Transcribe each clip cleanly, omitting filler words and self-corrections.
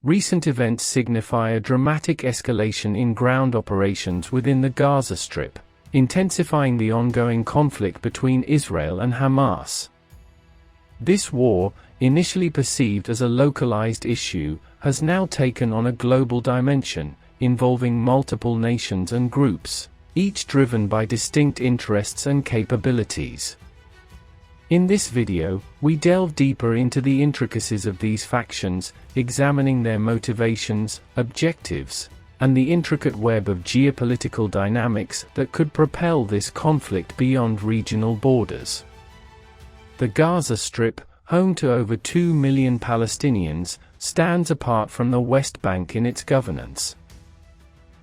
Recent events signify a dramatic escalation in ground operations within the Gaza Strip, intensifying the ongoing conflict between Israel and Hamas. This war, initially perceived as a localized issue, has now taken on a global dimension, involving multiple nations and groups, each driven by distinct interests and capabilities. In this video, we delve deeper into the intricacies of these factions, examining their motivations, objectives, and the intricate web of geopolitical dynamics that could propel this conflict beyond regional borders. The Gaza Strip, home to over 2 million Palestinians, stands apart from the West Bank in its governance.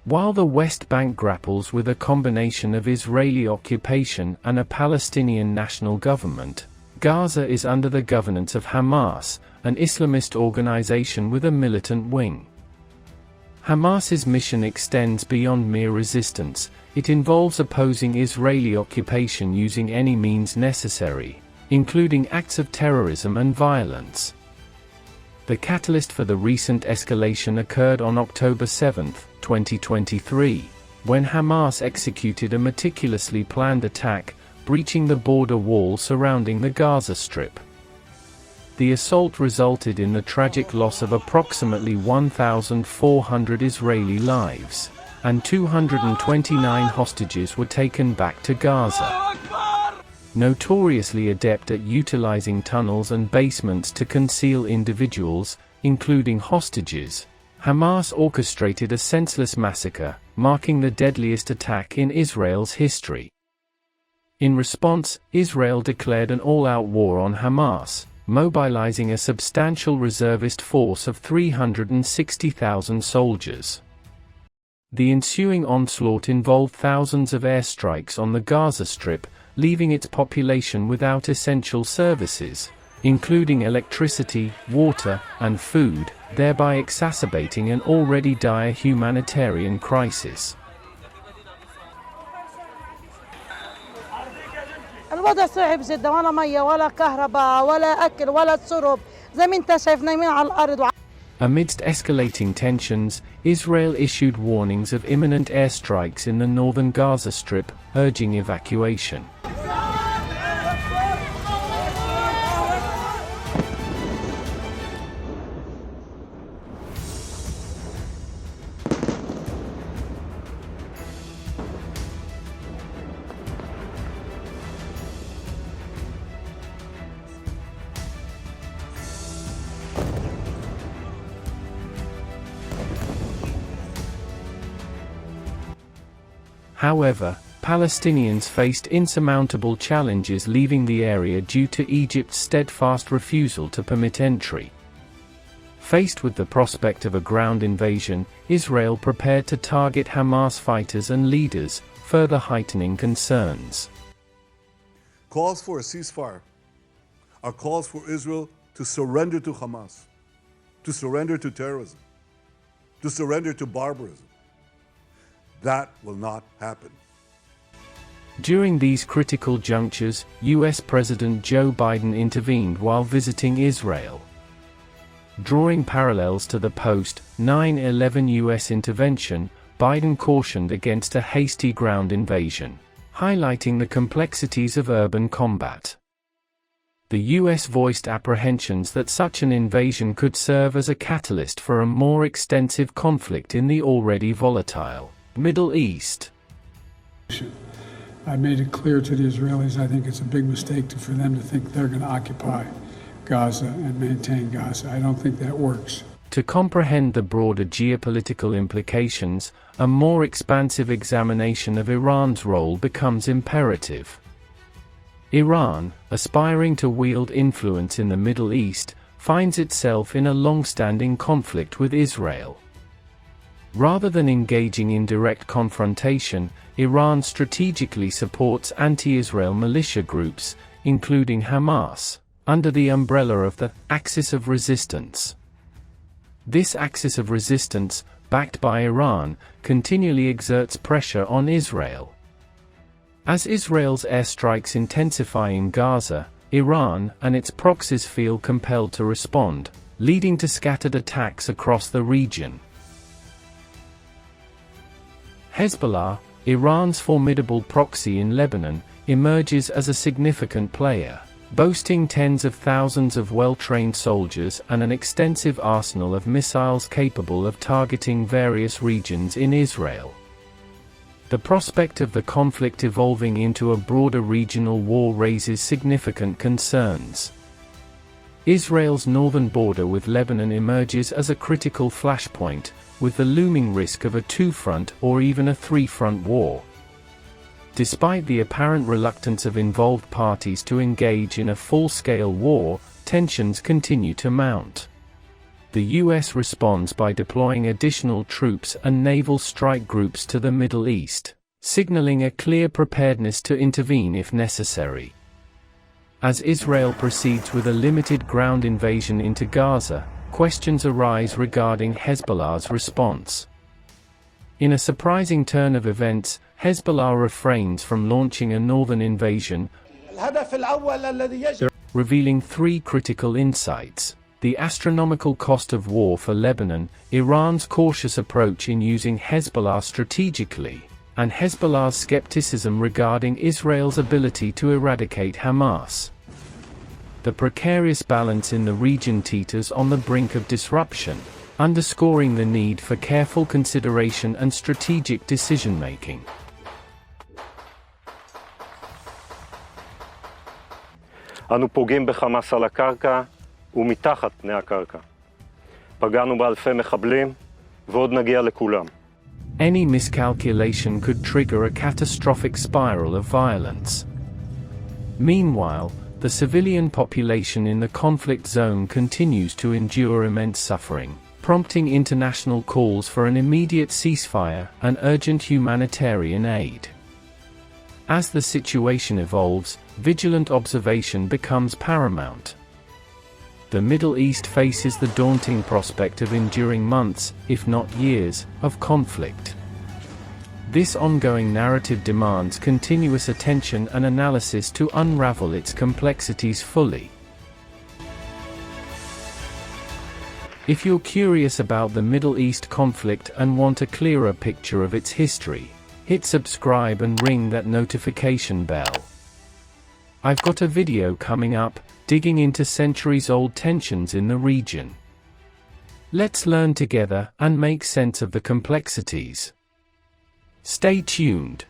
While the West Bank grapples with a combination of Israeli occupation and a Palestinian national government, Gaza is under the governance of Hamas, an Islamist organization with a militant wing. Hamas's mission extends beyond mere resistance. It involves opposing Israeli occupation using any means necessary, including acts of terrorism and violence. The catalyst for the recent escalation occurred on October 7, 2023, when Hamas executed a meticulously planned attack, breaching the border wall surrounding the Gaza Strip. The assault resulted in the tragic loss of approximately 1,400 Israeli lives, and 229 hostages were taken back to Gaza. Notoriously adept at utilizing tunnels and basements to conceal individuals, including hostages, Hamas orchestrated a senseless massacre, marking the deadliest attack in Israel's history. In response, Israel declared an all-out war on Hamas, mobilizing a substantial reservist force of 360,000 soldiers. The ensuing onslaught involved thousands of airstrikes on the Gaza Strip, leaving its population without essential services, including electricity, water, and food, thereby exacerbating an already dire humanitarian crisis. الوضع صعب جدا ولا ميه ولا كهرباء ولا اكل ولا شرب زي ما انت شايف نايمين على الارض. Amidst escalating tensions, Israel issued warnings of imminent airstrikes in the northern Gaza Strip, urging evacuation. However, Palestinians faced insurmountable challenges leaving the area due to Egypt's steadfast refusal to permit entry. Faced with the prospect of a ground invasion, Israel prepared to target Hamas fighters and leaders, further heightening concerns. Calls for a ceasefire are calls for Israel to surrender to Hamas, to surrender to terrorism, to surrender to barbarism. That will not happen. During these critical junctures, U.S. President Joe Biden intervened while visiting Israel. Drawing parallels to the post-9/11 U.S. intervention, Biden cautioned against a hasty ground invasion, highlighting the complexities of urban combat. The U.S. voiced apprehensions that such an invasion could serve as a catalyst for a more extensive conflict in the already volatile Middle East. I made it clear to the Israelis I think it's a big mistake for them to think they're going to occupy Gaza and maintain Gaza. I don't think that works. To comprehend the broader geopolitical implications, a more expansive examination of Iran's role becomes imperative. Iran, aspiring to wield influence in the Middle East, finds itself in a long-standing conflict with Israel. Rather than engaging in direct confrontation, Iran strategically supports anti-Israel militia groups, including Hamas, under the umbrella of the Axis of Resistance. This axis of resistance, backed by Iran, continually exerts pressure on Israel. As Israel's airstrikes intensify in Gaza, Iran and its proxies feel compelled to respond, leading to scattered attacks across the region. Hezbollah, Iran's formidable proxy in Lebanon, emerges as a significant player, boasting tens of thousands of well-trained soldiers and an extensive arsenal of missiles capable of targeting various regions in Israel. The prospect of the conflict evolving into a broader regional war raises significant concerns. Israel's northern border with Lebanon emerges as a critical flashpoint, with the looming risk of a two-front or even a three-front war. Despite the apparent reluctance of involved parties to engage in a full-scale war, tensions continue to mount. The US responds by deploying additional troops and naval strike groups to the Middle East, signaling a clear preparedness to intervene if necessary. As Israel proceeds with a limited ground invasion into Gaza, questions arise regarding Hezbollah's response. In a surprising turn of events, Hezbollah refrains from launching a northern invasion, revealing three critical insights: the astronomical cost of war for Lebanon, Iran's cautious approach in using Hezbollah strategically, and Hezbollah's skepticism regarding Israel's ability to eradicate Hamas. The precarious balance in the region teeters on the brink of disruption, underscoring the need for careful consideration and strategic decision-making. אנו פוגעים בחמאס על הקרקע ומתחת פני הקרקע. פגענו באלפי מחבלים ועוד נגיע לכולם. Any miscalculation could trigger a catastrophic spiral of violence. Meanwhile, the civilian population in the conflict zone continues to endure immense suffering, prompting international calls for an immediate ceasefire and urgent humanitarian aid. As the situation evolves, vigilant observation becomes paramount. The Middle East faces the daunting prospect of enduring months, if not years, of conflict. This ongoing narrative demands continuous attention and analysis to unravel its complexities fully. If you're curious about the Middle East conflict and want a clearer picture of its history, hit subscribe and ring that notification bell. I've got a video coming up, digging into centuries-old tensions in the region. Let's learn together and make sense of the complexities. Stay tuned.